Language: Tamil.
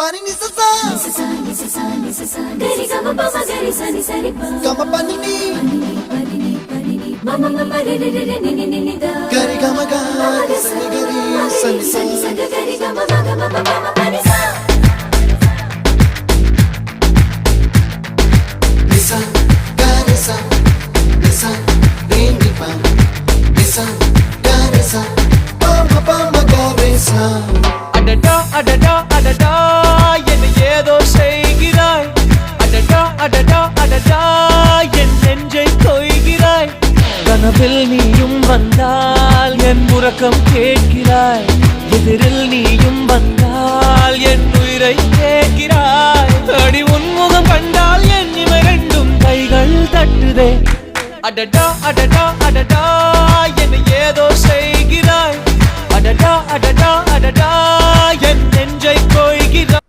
Pani ni sa sa gari ga ma pa ma gari sa ni sa ri pa ga ma pa ni ma ma ma ma re re re ni ni ni da gari ga ma ga sa ni gari sa ni sa gari ga ma ga ma pa ma pa ni sa ni sa gari sa re ni pa ni sa gari sa pa ma gari sa அடடா அடடா அடடா என்ன ஏதோ செய்கிறாய் அடடா அடடா அடடா என் நெஞ்சை கொய்கிறாய் கனவில் நீயும் வந்தால் என் உறக்கம் கேட்கிறாய் எதிரில் நீயும் வந்தால் என் உயிரை கேட்கிறாய் அடி உன்முகம் கண்டால் என் இவை ரெண்டும் கைகள் தட்டுதே அடடா அடடா அடடா என்ன ஏதோ செய்கிறாய் அடடா அடடா அடடா என் நெஞ்சை கொய்கிறாய்